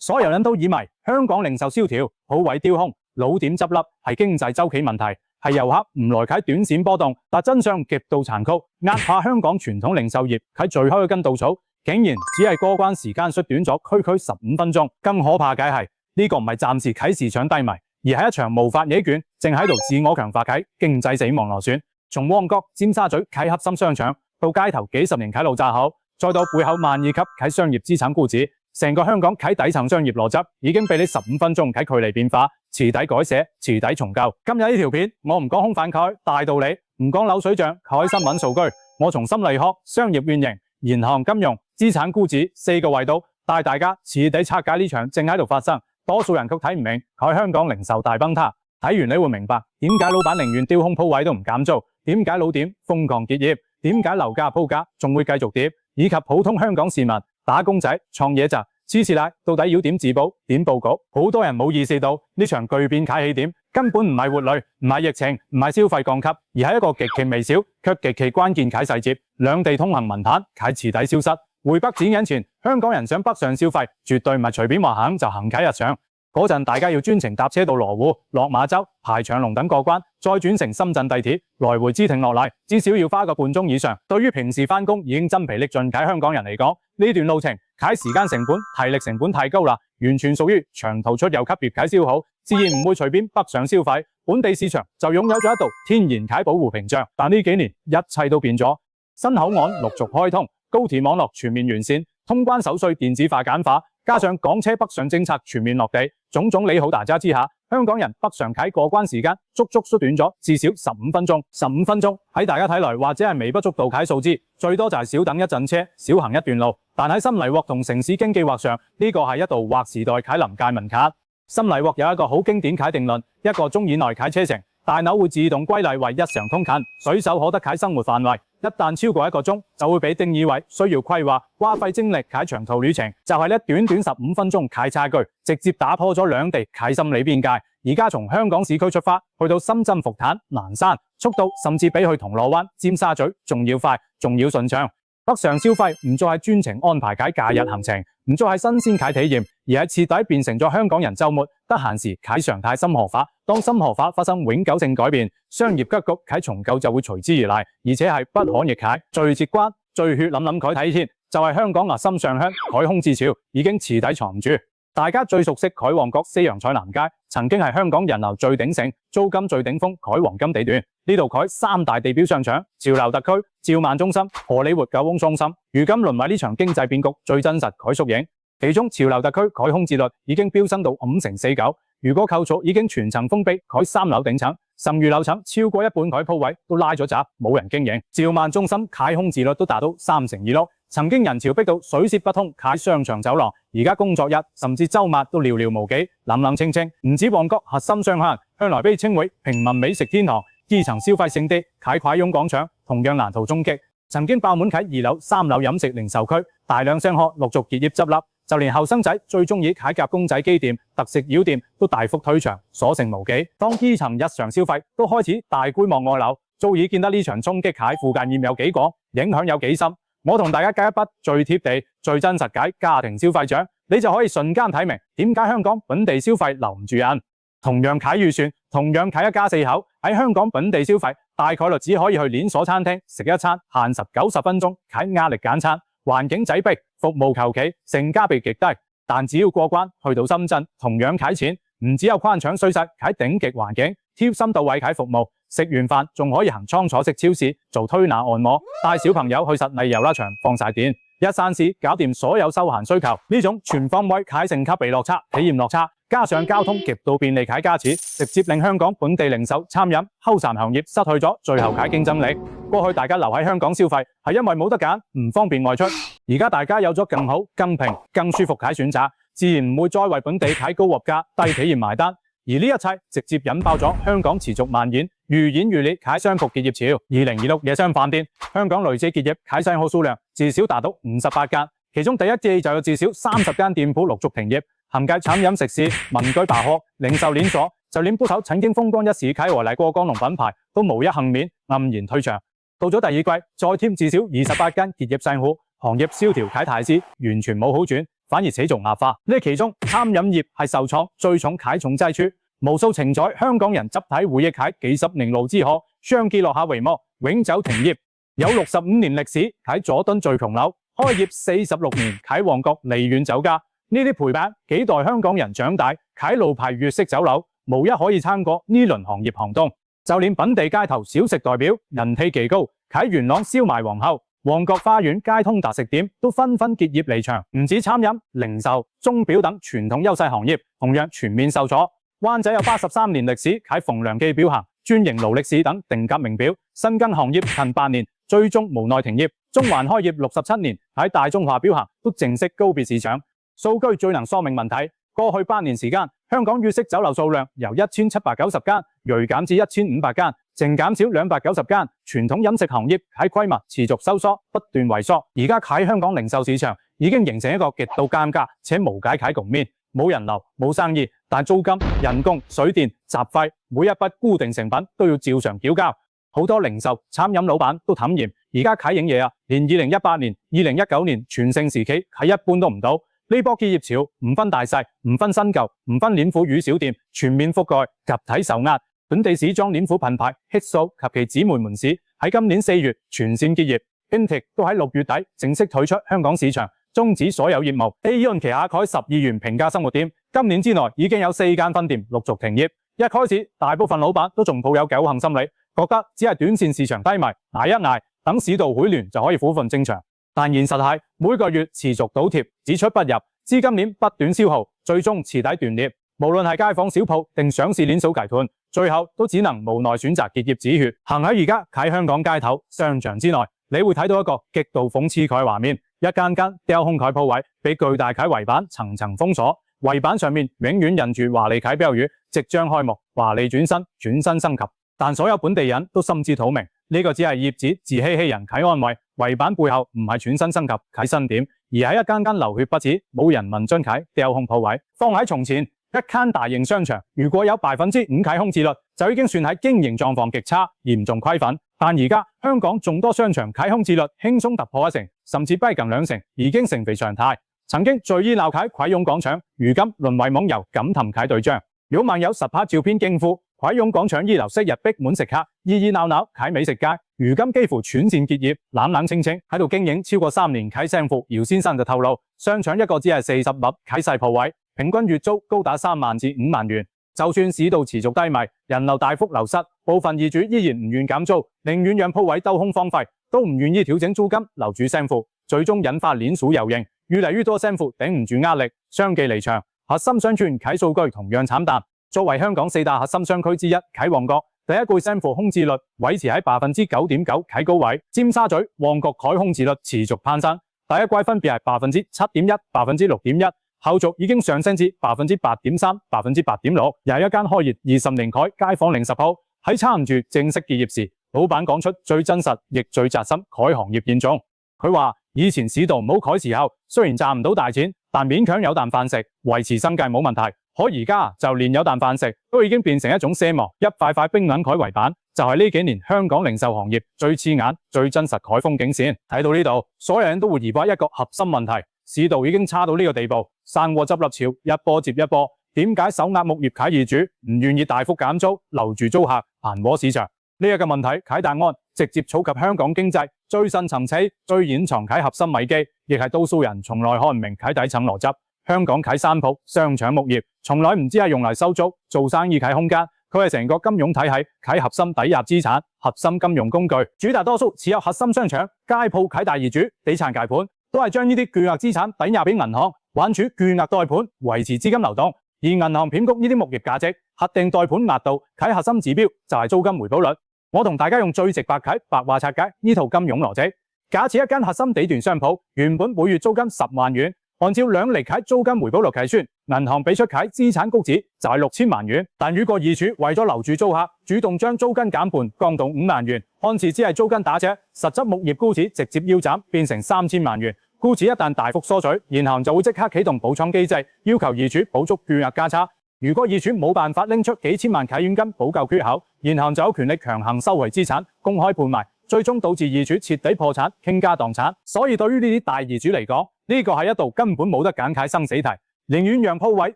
所有人都以為香港零售蕭條、鋪位丟空、老店執笠係經濟週期問題，係遊客唔來睇短線波動，但真相極度殘酷，壓下香港傳統零售業喺最後一根稻草，竟然只係過關時間縮短咗區區15分鐘。更可怕嘅係呢個唔係暫時啟市場低迷，而係一場無法逆轉，正喺度自我強化啟經濟死亡螺旋。從旺角、尖沙咀啟核心商場，到街頭幾十年啟路閘口，再到背後萬億級啟商業資產估值，成個香港啟底層商業邏輯已經被你15分鐘啟距離變化，徹底改寫，徹底重構。今日呢條片我唔講空泛啟大道理，唔講流水賬啟新聞數據，我從心理學、商業原型、銀行金融、資產估值4個維度帶大家徹底拆解呢場正喺度發生，多數人卻睇唔明喺香港零售大崩塌。睇完你會明白點解老闆寧願丟空鋪位都唔減租，點解老店瘋狂結業，點解樓價鋪價仲會繼續跌，以及普通香港市民、打工仔、創業者黐線奶到底要點自保、點佈局？好多人冇意識到呢場巨變啟起點根本唔係活累，唔係疫情，唔係消費降級，而係一個極其微小卻極其關鍵啟細節。兩地通行文壇啟徹底消失。回北展引前，香港人想北上消費，絕對唔係隨便話行就行啟日常。嗰陣大家要專程搭車到羅湖、落馬洲、排長龍等過關，再轉乘深圳地鐵來回支停落嚟，至少要花個半鐘以上。對於平時返工已經筋疲力盡嘅香港人嚟講，呢段路程啟時間成本、體力成本太高啦，完全屬於長途出遊級別啟消耗，自然唔會隨便北上消費。本地市場就擁有咗一道天然啟保護屏障，但呢幾年一切都變咗，新口岸陸續開通，高鐵網絡全面完善，通關手續電子化簡化，加上港車北上政策全面落地，種種利好大家之下，香港人北上啟過關時間足足縮短咗至少15分鐘。15分鐘喺大家睇來或者係微不足道啟數字，最多就係少等一陣車，少行一段路。但喺心理學同城市經濟學上，呢個係一道劃時代啟臨界文卡。心理學有一個好經典啟定論，一個鐘以內啟車程，大腦會自動歸類為日常通勤，隨手可得啟生活範圍。一旦超過1個鐘，就會被定義為需要規劃、花費精力啟長途旅程。就係呢短短15分鐘啟差距，直接打破咗兩地啟心理邊界。而家從香港市區出發，去到深圳、復旦、南山，速度甚至比去銅鑼灣、尖沙咀仲要快，仲要順暢。北上消費唔再係專程安排啟假日行程，唔再係新鮮啟體驗，而係徹底變成咗香港人週末得閒時啟常態深河化。當深河化發生永久性改變，商業格局啟重構就會隨之而來，而且係不可逆啟。最直觀、最血淋淋啟體現，就係香港核心上鄉啟空之潮已經徹底藏唔住。大家最熟悉啟旺角西洋菜南街，曾經係香港人流最鼎盛、租金最頂峰啟黃金地段。呢度啟3大地標商場：潮流特區、兆萬中心、荷里活九龍中心，如今淪為呢場經濟變局最真實啟縮影。其中潮流特區啟空置率已經飆升到5.49%，如果構造已經全層封閉啟3樓頂層，剩餘樓層超過一半啟鋪位都拉咗閘，冇人經營。兆萬中心啟空置率都達到3.26%，曾經人潮逼到水泄不通啟商場走廊，而家工作日甚至週末都寥寥無幾，冷冷清清。唔止旺角核心商圈，向來被稱為平民美食天堂、基層消費聖地啟涌廣場同樣難逃衝擊。曾經爆滿啟2樓、3樓飲食零售區，大量商廈陸續結業執笠，就連後生仔最中意啟夾公仔機店、特色妖店都大幅退場，所剩無幾。當基層日常消費都開始大觀望外流，早已見得呢場衝擊啟附近業有幾廣，影響有幾深。我同大家計一筆最貼地、最真實解家庭消費獎，你就可以瞬間睇明點解香港本地消費留唔住人。同樣啟預算，同樣啟一家4口喺香港本地消費，大概率只可以去連鎖餐廳食一餐，限時90分鐘，啟壓力簡餐，環境擠迫，服務求其，性價比極低。但只要過關去到深圳，同樣啟錢，唔只有寬敞舒適啟頂極環境，貼心到位啟服務。食完飯仲可以行倉坐式超市做推拿按摩，帶小朋友去實例遊樂場放晒電，一站式搞掂所有休閒需求。呢種全方位啟升級被落差、體驗落差，加上交通極度便利啟加持，直接令香港本地零售、餐飲、後餐行業失去咗最後啟競爭力。過去大家留喺香港消費係因為冇得揀，唔方便外出。而家大家有咗更好、更平、更舒服啟選擇，自然唔會再為本地啟高獲價、低體驗埋單。而呢一切直接引爆咗香港持續蔓延、愈演愈烈啟商鋪結業潮。2026夜商飯店，香港累計結業啟商鋪數量至少達到58間，其中第一季就有至少30間店鋪陸續停業，涵蓋餐飲食肆、文具百貨、零售連鎖，就連不少曾經風光一時啟和麗過江龍品牌都無一幸免，黯然退場。到咗第二季，再添至少28間結業商鋪，行業蕭條啟態勢完全冇好轉，反而持續惡化。呢其中餐飲業係受創最重啟重之處，無數承載香港人集體回憶喺幾十年路之河，相繼落下帷幕，永久停業。有65年歷史喺佐敦聚窮樓，開業46年喺旺角梨園酒家。呢啲陪伴幾代香港人長大，喺路牌粵式酒樓，無一可以撐過呢輪行業寒冬。就連本地街頭小食代表人氣極高，喺元朗燒賣皇后、旺角花園街通達食店都紛紛結業離場。唔止餐飲、零售、鐘錶等傳統優勢行業同樣全面受阻。灣仔有83年歷史喺馮良記錶行、專營勞力士等定格名錶，深耕行業近8年，最終無奈停業。中環開業67年，喺大中華錶行都正式告別市場。數據最能說明問題。過去8年時間，香港粵式酒樓數量由1790間銳減至1500間，淨減少290間。傳統飲食行業喺規模持續收縮，不斷萎縮。而家喺香港零售市場已經形成一個極度尷尬且無解啟局面，冇人流、冇生意，但租金、人工、水電、雜費每一筆固定成本都要照常繳交。好多零售、餐飲老闆都坦言，而家啟營業啊，連2018年、2019年全盛時期係一半都唔到。呢波結業潮唔分大細，唔分新舊，唔分臉譜與小店，全面覆蓋，集體受壓。本地時裝臉譜品牌 Hitso 及其姊妹門市喺今年4月全線結業 ，Intic 都喺6月底正式退出香港市場，終止所有業務。Aeon 旗下蓋12元平價生活店，今年之內已經有4間分店陸續停業。一開始，大部分老闆都仲抱有僥倖心理，覺得只係短線市場低迷，捱一捱，等市道回暖就可以苦奮正常。但現實係每個月持續倒貼，只出不入，資金鏈不斷消耗，最終徹底斷裂。無論係街坊小鋪定上市連鎖集團，最後都只能無奈選擇結業止血。行喺而家喺香港街頭商場之內，你會睇到一個極度諷刺嘅畫面：一間間雕空嘅鋪位被巨大嘅圍板層層封鎖，圍板上面永遠印住華麗嘅標語，即將開幕，華麗轉身，轉身升級。但所有本地人都心知肚明，呢個只係業主自欺欺人啟安慰。圍板背後唔係轉身升級啟新點，而係一間間流血不止、冇人問津啟雕空鋪位。放喺從前，一間大型商場如果有5%啟空置率，就已經算係經營狀況極差、嚴重虧損。但而家香港眾多商場啟空置率輕鬆突破1成，甚至逼近2成，已經成為常態。曾經最熱鬧嘅葵涌廣場，如今淪為網遊感氹啟對象。有網友實拍照片驚呼：葵涌廣場2樓昔日逼滿食客，熱熱鬧鬧啟美食街，如今幾乎全線結業。冷冷清清喺度經營超過3年啟商戶姚先生就透露，商場一個只係40粒啟細鋪位，平均月租高達3萬至5萬元。就算市道持續低迷，人流大幅流失，部分業主依然唔願減租，寧願讓鋪位兜空荒廢，都唔願意調整租金留住商戶，最終引發連鎖效應，越嚟越多商戶頂唔住壓力，相繼離場。核心商圈啟數據同樣慘淡。作為香港4大核心商區之一，啟旺角第一季商戶空置率維持喺9.9%啟高位，尖沙咀、旺角啟空置率持續攀升，第一季分別係7.1%、6.1%，後續已經上升至8.3%、8.6%。又係一間開業20年嘅街坊零售鋪，喺差唔多正式結業時，老闆講出最真實亦最扎心嘅行業現狀。佢話：以前市道唔好嘅時候，雖然賺唔到大錢，但勉強有啖飯食，維持生計冇問題。可而家就連有啖飯食都已經變成一種奢望，一塊塊冰銀蓋圍板就係呢幾年香港零售行業最刺眼、最真實嘅風景線。睇到呢度，所有人都會疑惑一個核心問題：市道已經差到呢個地步，散貨執笠潮一波接一波，點解手握木業啟業主唔願意大幅減租，留住租客，盤活市場？呢一個問題啟答案直接觸及香港經濟最深層次、最隱藏嘅核心危機，亦係多數人從來看唔明啟底層邏輯。香港啟商鋪、商場木業，從來唔只係用嚟收租、做生意啟空間，佢係成個金融體系啟核心抵押資產、核心金融工具。絕大多數持有核心商場、街鋪啟大業主、地產界盤，都係將呢啲巨額資產抵押俾銀行，玩住巨額貸盤，維持資金流動。而銀行騙局呢啲木業價值，核定貸盤額度啟核心指標就係租金回報率。我同大家用最直白啟白話拆解呢套金融邏輯。假設一間核心地段商鋪原本每月租金10萬元。按照2厘啟租金回報率計算，銀行俾出啟資產谷值就係6000萬元。但如果業主為咗留住租客，主動將租金減半，降到5萬元，看似只係租金打折，實質木業估值直接腰斬，變成3000萬元。估值一旦大幅縮水，銀行就會即刻啟動補倉機制，要求業主補足巨額價差。如果業主冇辦法拎出幾千萬啟佣金補救缺口，銀行就有權力強行收回資產，公開盤賣，最終導致業主徹底破產、傾家蕩產。所以對於呢啲大業主嚟講，呢個係一道根本冇得揀嘅生死題。寧願讓鋪位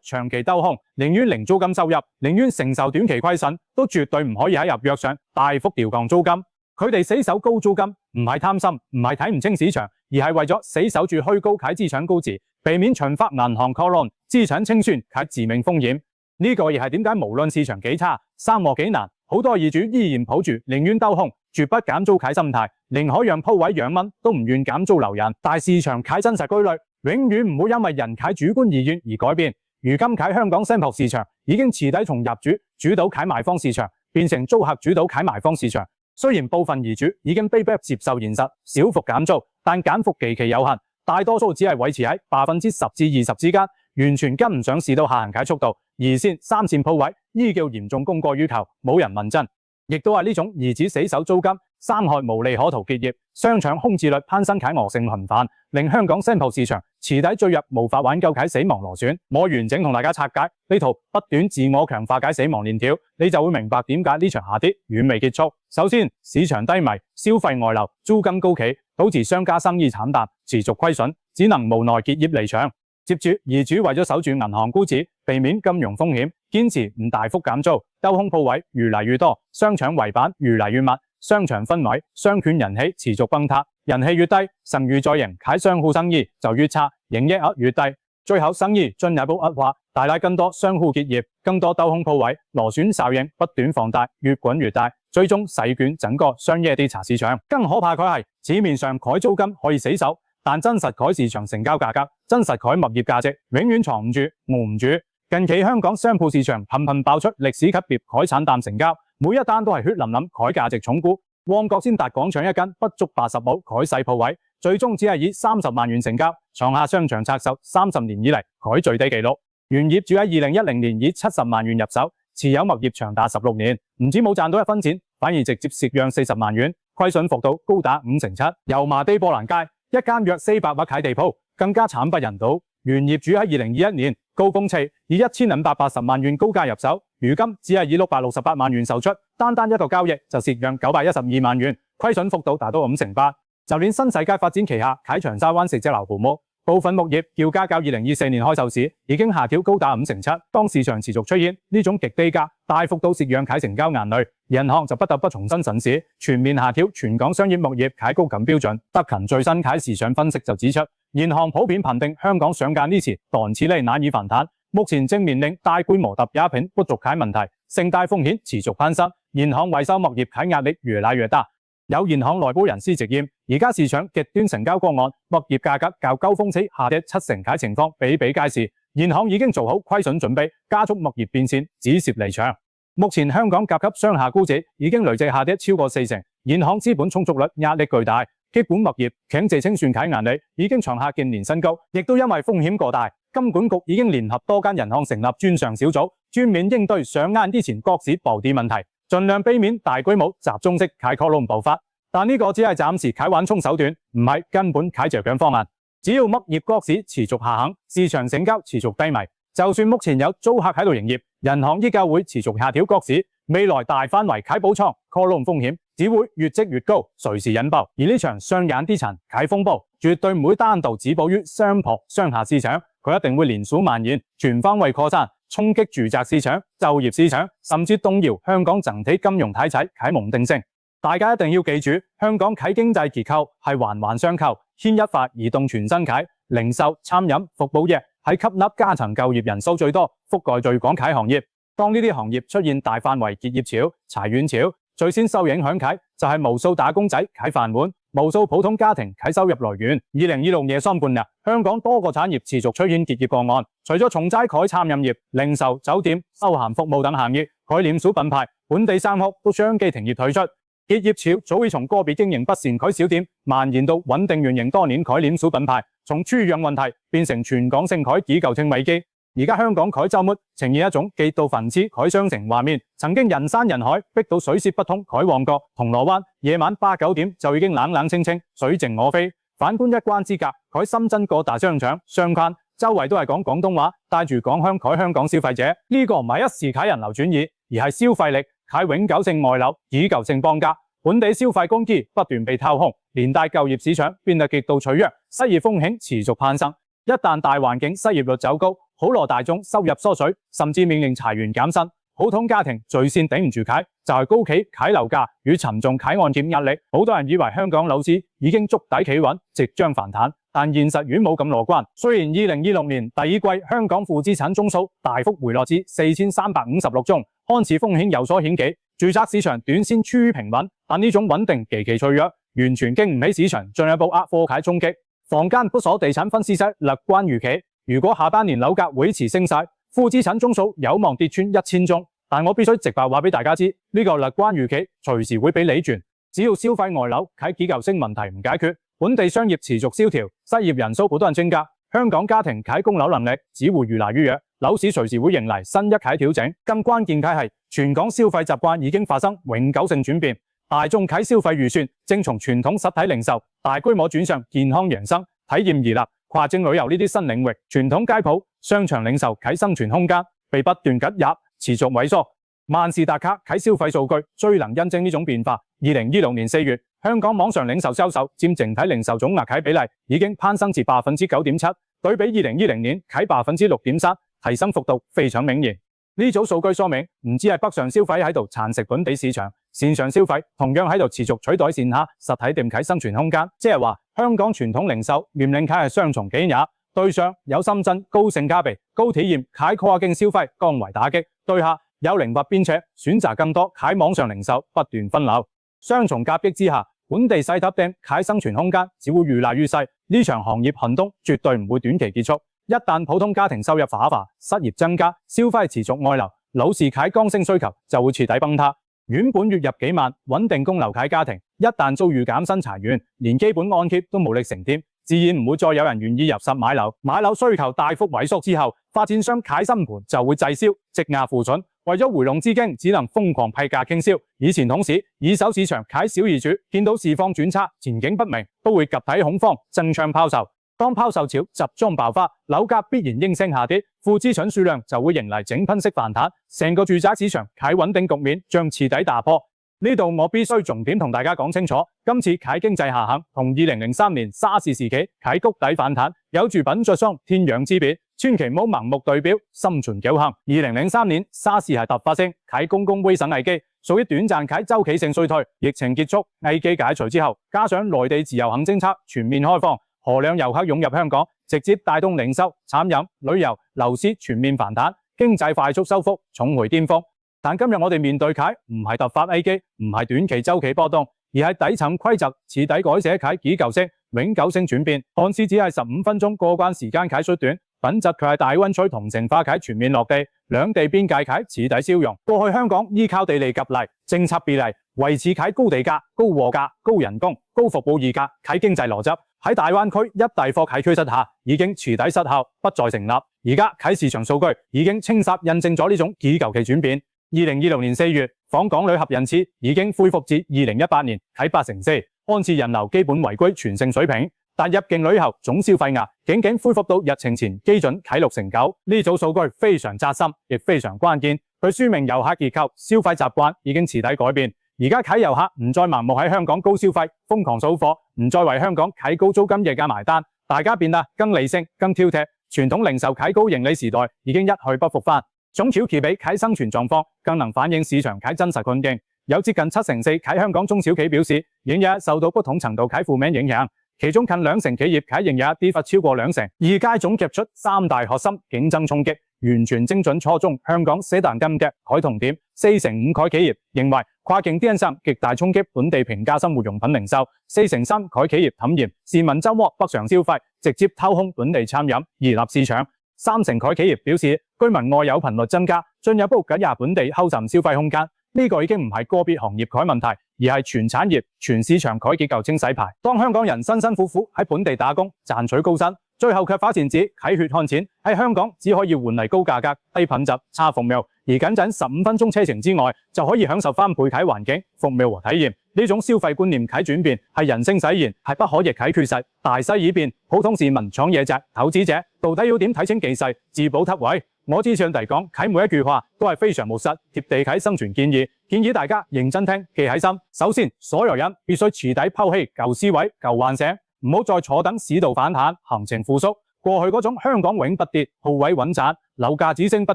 長期兜空，寧願零租金收入，寧願承受短期虧損，都絕對唔可以喺合約上大幅調降租金。佢哋死守高租金，唔係貪心，唔係睇唔清市場，而係為咗死守住虛高啟資產高值，避免循發銀行 call loan 資產清算及致命風險。呢個亦係點解無論市場幾差、生活幾難，好多業主依然抱住寧願兜空，絕不減租啟心態，寧可讓鋪位養蚊，都唔願減租留人。但市場啟真實規律，永遠唔會因為人啟主觀意願而改變。如今啟香港商鋪市場已經徹底從業主主導啟賣方市場，變成租客主導啟賣方市場。雖然部分業主已經被迫接受現實，小幅減租，但減幅極其有限，大多數只係維持喺10%至20%之間，完全跟唔上市道下行啟速度。二線、三線鋪位依舊嚴重供過於求，冇人問真。亦都係呢種兒子死守租金、三害無利可圖結業、商場空置率攀升啟惡性循環，令香港商鋪市場徹底墜入無法挽救啟死亡螺旋。我完整同大家拆解呢套不斷自我強化解死亡鏈條，你就會明白點解呢場下跌遠未結束。首先，市場低迷、消費外流、租金高企，導致商家生意慘淡，持續虧損，只能無奈結業離場。接住，業主為咗守住銀行估值，避免金融風險，堅持唔大幅減租，兜空鋪位越嚟越多，商場圍板越嚟越密，商場氛圍、商圈人氣持續崩塌，人氣越低，聲譽再贏，啟商戶生意就越差，營業額越低，最後生意進一步惡化，帶來更多商戶結業，更多兜空鋪位，螺旋效應不斷放大，越滾越大，最終席捲整個商業地產市場。更可怕嘅係，紙面上改租金可以死守，但真實改市場成交價格，真實改物業價值，永遠藏唔住、熬唔住。近期香港商鋪市場頻頻爆出歷史級別改慘淡成交，每一單都係血淋淋改價值重估。旺角先達廣場一間不足80畝改細鋪位，最終只係以30萬元成交，創下商場拆售30年以嚟改最低紀錄。原業主喺2010年以70萬元入手，持有物業長達16年，唔止冇賺到一分錢，反而直接蝕讓40萬元，虧損幅度高達57%。油麻地波蘭街一間約400畝啟地鋪，更加慘不忍睹。原業主喺2021年高峰期以1580萬元高價入手，如今只係以668萬元售出，單一個交易就蝕讓912萬元，虧損幅度達到58%。就連新世界發展旗下啟長沙灣石隻樓項目，部分物業叫價較2024年開售時已經下調高達57%。當市場持續出現呢種極低價、大幅度蝕讓啟成交眼淚，銀行就不得不重新審視，全面下調全港商業物業啟高感標準。德勤最新啟市場分析就指出，銀行普遍評定香港上屆呢次短期內難以反彈，目前正面臨大規模抵押品不足啟問題，信貸風險持續攀升，銀行維修物業啟壓力越來越大。有銀行內部人士直言，而家市場極端成交個案，物業價格較高峰期下跌70%啟情況比比皆是，銀行已經做好虧損準備，加速物業變現，止蝕離場。目前香港甲級商廈估值已經累計下跌超過40%，銀行資本充足率壓力巨大，基本物業強制清算啟壓力已經創下近年新高，亦都因為風險過大，金管局已經聯合多間銀行成立專項小組，專門應對上岸之前各市暴跌問題，盡量避免大規模集中式啟 call loan 爆發。但呢個只係暫時啟緩衝手段，唔係根本啟着腳方案。只要物業各市持續下行，市場成交持續低迷，就算目前有租客喺度營業，銀行依舊會持續下調各市，未來大範圍啟補倉 call loan 風險只會越積越高，隨時引爆。而呢場上演地產啟風暴，絕對唔會單獨止步於商鋪商廈市場，佢一定會連鎖蔓延，全方位擴散，衝擊住宅市場、就業市場，甚至動搖香港整體金融體制啟蒙定性。大家一定要記住，香港啟經濟結構係環環相扣，牽一髮而動全身啟。零售、餐飲、服務業係吸納基層就業人數最多、覆蓋最廣啟行業。當呢啲行業出現大範圍結業潮、裁員潮，最先受影響啟就係無數打工仔啟飯碗，無數普通家庭啟收入來源。2026年上半年，香港多個產業持續出現結業個案，除咗重災啟餐飲業、零售、酒店、休閒服務等行業，啟連鎖品牌、本地商鋪都相繼停業退出。結業潮早已從個別經營不善啟小店蔓延到穩定運營多年啟連鎖品牌，從出養問題變成全港性啟結構性危機。而家香港啟週末呈現一種極度繁枝啟商城畫面，曾經人山人海逼到水泄不通啟旺角、銅鑼灣，夜晚8、9點就已經冷冷清清、水靜鵝飛。反觀一關之隔，啟深圳各大商場、商圈周圍都係講廣東話，帶住港香啟香港消費者。呢個唔係一時啟人流轉移，而係消費力啟永久性外流、以舊性綁架。本地消費工資不斷被掏空，連帶就業市場變得極度脆弱，失業風險持續攀升。一旦大環境失業率走高，普羅大眾收入縮水，甚至面臨裁員減薪。普通家庭最先頂唔住啟，就係高企啟樓價與沉重啟按揭壓力。好多人以為香港樓市已經築底企穩，即將反彈，但現實遠冇咁樂觀。雖然2026年第二季香港負資產宗數大幅回落至4356宗，看似風險有所顯起，住宅市場短線趨於平穩，但呢種穩定極其脆弱，完全經唔起市場進一步壓貨啟衝擊。房間不所地產分析師樂觀預期，如果下半年樓價維持升勢，負資產宗數有望跌穿1000宗。但我必須直白話俾大家知，呢個樂觀預期隨時會被扭轉。只要消費外流啟結構性問題唔解決，本地商業持續蕭條，失業人數不斷增加，香港家庭啟供樓能力只會越來越弱，樓市隨時會迎嚟新一啟調整。更關鍵嘅係，全港消費習慣已經發生永久性轉變，大眾啟消費預算正從傳統實體零售大規模轉向健康養生、體驗娛樂、跨境旅遊呢啲新領域。傳統街鋪、商場零售啟生存空間被不斷擠壓，持續萎縮。萬事達卡啟消費數據最能印證呢種變化。2016年4月，香港網上零售銷售佔整體零售總額啟比例已經攀升至 9.7%， 對比2010年啟 6.3%， 提升幅度非常明顯。呢組數據說明，唔止係北上消費喺度蠶食本地市場，線上消費同樣喺度持續取代線下實體店啟生存空間。即係話，香港傳統零售面臨啟係雙重擊壓，對上有深圳高性價比、高體驗啟跨境消費降維打擊，對下有靈活變且選擇更多啟網上零售不斷分流。雙重夾擊之下，本地細級店啟生存空間只會越來越細。呢場行業寒冬絕對唔會短期結束。一旦普通家庭收入下滑、失業增加、消費持續外流，樓市啟剛性需求就會徹底崩塌。原本月入幾萬穩定供樓啟家庭，一旦遭遇減薪裁員，連基本按揭都無力承擔，自然唔會再有人願意入市買樓。買樓需求大幅萎縮之後，發展商啟新盤就會滯銷，積壓庫存。為咗回籠資金，只能瘋狂批價傾銷。以前同時，二手市場啟小業主見到市況轉差、前景不明，都會集體恐慌，爭相拋售。當拋售潮集中爆發，樓價必然應聲下跌，負資產數量就會迎嚟井噴式反彈，成個住宅市場啟穩定局面將徹底打破。呢度我必須重點同大家講清楚，今次啟經濟下行同2003年沙士時期啟谷底反彈有住品質上天壤之別，千祈唔好盲目對標，心存僥倖。2003年沙士係突發性啟公共衛生危機，屬於短暫啟周期性衰退。疫情結束，危機解除之後，加上內地自由行政策全面開放，河量遊客湧入香港，直接帶動零售、餐飲、旅遊、樓市全面反彈，經濟快速收復，重回巔峰。但今日我哋面對啟唔係突發危機，唔係短期周期波動，而係底層規則徹底改寫啟結構性、永久性轉變。看似只係15分鐘過關時間啟縮短，品質卻係大灣區同城化啟全面落地，兩地邊界啟徹底消融。過去香港依靠地利夾例、政策便利維持啟高地價、高貨價、高人工、高服務議價啟經濟邏輯，喺大灣區一大貨啟趨勢下已經徹底失效，不再成立。而家啟市場數據已經清晰印證咗呢種結構嘅轉變。2026年4月，訪港旅客人次已經恢復至2018年啟84%，看似人流基本回歸全盛水平，但入境旅遊總消費額僅僅恢復到疫情前基準啟69%。呢組數據非常扎心，亦非常關鍵，佢說明遊客結構、消費習慣已經徹底改變。而家啟遊客唔再盲目喺香港高消費瘋狂掃貨，唔再為香港啟高租金溢價埋單，大家變得更理性、更挑剔。傳統零售啟高盈利時代已經一去不復返。中小企比啟生存狀況更能反映市場啟真實困境，有接近74%啟香港中小企表示，營業受到不同程度啟負面影響，其中近2成企業啟營業跌幅超過2成。業界總結出3大核心競爭衝擊，完全精準戳中香港死彈金嘅啟痛點。4成5啟企業認為跨境電商極大衝擊本地平價生活用品零售，4成3啟企業坦言市民周末北上消費，直接掏空本地餐飲而立市場。3成啟企業表示，居民外遊頻率增加，進一步擠壓本地後站消費空間。呢個已經唔係個別行業啟問題，而係全產業、全市場啟結構清洗牌。當香港人辛辛苦苦喺本地打工賺取高薪，最後卻發現自己啟血汗錢喺香港只可以換嚟高價格、低品質、差服務，而僅僅15分鐘車程之外，就可以享受翻倍啟環境、服務和體驗。呢種消費觀念啟轉變係人性使然，係不可逆啟缺實。大勢已變，普通市民、創業者、投資者到底要點睇清記勢，自保突圍？我之上嚟講，啟每一句話都係非常務實、貼地啟生存建議，建議大家認真聽、記喺心。首先，所有人必須徹底拋棄舊思維、舊幻想，唔好再坐等市道反彈、行情復甦。過去嗰種香港永不跌、號位穩賺、樓價只升不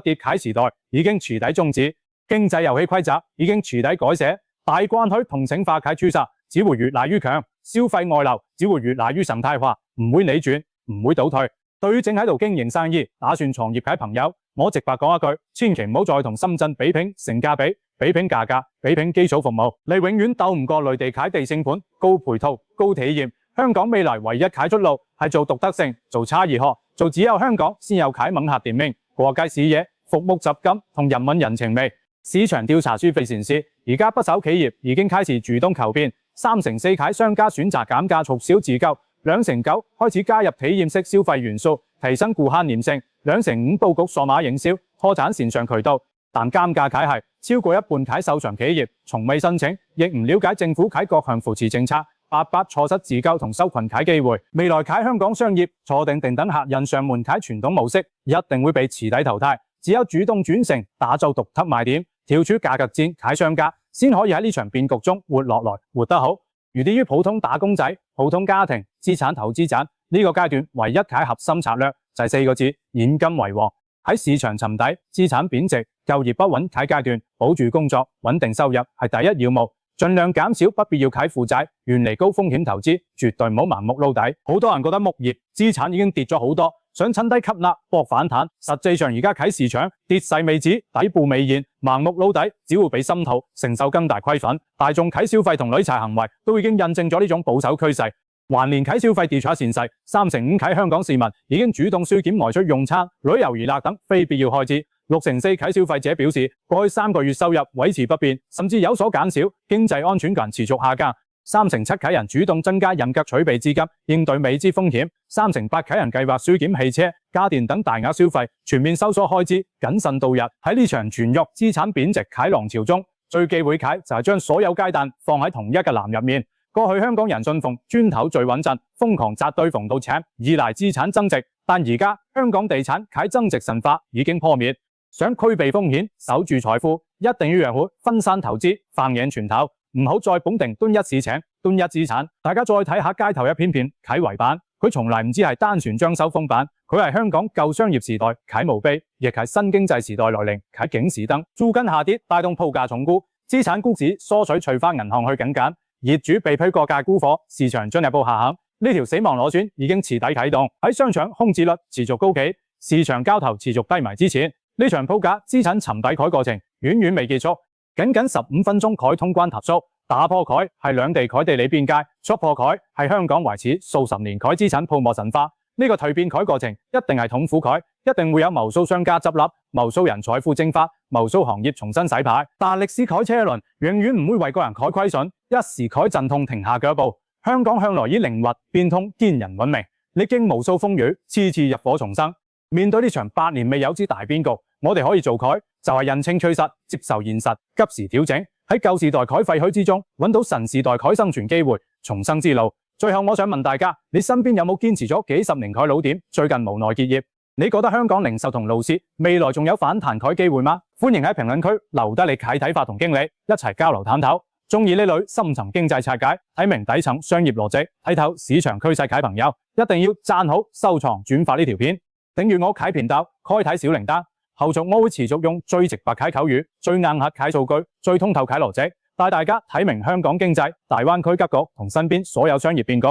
跌啟時代已經徹底終止，經濟遊戲規則已經徹底改寫。大關許同城化啟趨勢只會越嚟越強，消費外流只會越嚟越常態化，唔會逆轉，唔會倒退。對於正喺度經營生意、打算創業嘅朋友，我直白講一句，千祈唔好再同深圳比拼性價比、比拼價格、比拼基礎服務，你永遠鬥唔過內地啟地勝盤、高配套、高體驗。香港未來唯一啟出路係做獨特性、做差異化，做只有香港先有啟吻客店面、過街視野、服務質感同人文人情味。市場調查書非顯示，而家不少企業已經開始主動求變，3成4啟商家選擇減價促銷自救，2成9開始加入體驗式消費元素，提升顧客粘性，2成5佈局數碼營銷，拓展線上渠道。但減價啟係超過一半啟受場企業從未申請，亦唔了解政府啟各項扶持政策，白白錯失自救同收群啟機會。未來啟香港商業坐定定等客人上門啟傳統模式，一定會被徹底淘汰。只有主動轉型，打造獨特賣點，跳出價格戰啟商家，先可以喺呢場變局中活落來，活得好。而對於普通打工仔、普通家庭、資產投資者呢個階段，唯一啟核心策略就係4個字：現金為王。喺市場沉底、資產貶值、就業不穩啟階段，保住工作、穩定收入係第一要務。盡量減少不必要啟負債，遠離高風險投資，絕對唔好盲目撈底。好多人覺得木業資產已經跌咗好多，想趁低吸納搏反彈。實際上而家啟市場跌勢未止，底部未現，盲目撈底只會俾心套，承受更大虧損。大眾啟消費同理財行為都已經印證咗呢種保守趨勢。環連啟消費跌出前勢，3成5啟香港市民已經主動縮減外出用餐、旅遊娛樂等非必要開支。6成4啟消費者表示，過去3個月收入維持不變，甚至有所減少，經濟安全感持續下降。3成7啟人主動增加人格儲備資金，應對未知風險。3成8啟人計劃縮減汽車、家電等大額消費，全面收縮開支，謹慎度日。喺呢場全域資產貶值啟浪潮中，最忌諱啟就係將所有雞蛋放喺同一個籃入面。過去香港人信奉磚頭最穩陣，瘋狂砸對縫到請，依賴資產增值。但而家香港地產啟增值神話已經破滅。想規避風險、守住財富，一定要學會分散投資、放眼全球，唔好再綁定端一市場、端一資產。大家再睇下街頭一片片啟圍板，佢從來唔止係單純裝修封板，佢係香港舊商業時代啟墓碑，亦係新經濟時代來臨啟警示燈。租金下跌帶動鋪價重估，資產估值縮水催化銀行去緊緊，業主被批過價沽貨，市場進一步下行。呢條死亡螺旋已經徹底啟動，喺商場空置率持續高企，市場交投持續低迷之前。呢場鋪價資產沉底啟過程遠遠未結束，僅15分鐘啟通關踏速，打破啟係兩地啟地理邊界，觸破啟係香港維持數十年啟資產泡沫神話。呢個蛻變啟過程一定係痛苦啟，一定會有無數商家執笠，無數人財富蒸發，無數行業重新洗牌。但歷史啟車輪永遠唔會為個人啟虧損，一時啟陣痛停下腳步。香港向來以靈活變通堅韌聞名，歷經無數風雨，次次浴火重生。面對呢場8年未有之大變局，我哋可以做啟就係認清趨勢，接受現實，急時調整，喺舊時代啟廢墟之中揾到新時代啟生存機會，重生之路。最後我想問大家，你身邊有冇堅持咗幾十年啟老店，最近無奈結業？你覺得香港零售同路市未來仲有反彈啟機會嗎？歡迎喺評論區留低你啟睇法同經歷，一齊交流探討。中意呢類深層經濟拆解，睇明底層商業邏輯，睇透市場趨勢啟朋友，一定要讚好、收藏、轉發呢條片。訂閱我啟頻道，開啟小鈴鐺，後續我會持續用最直白啟口語、最硬核啟數據、最通透啟邏輯，帶大家睇明香港經濟、大灣區格局同身邊所有商業變局。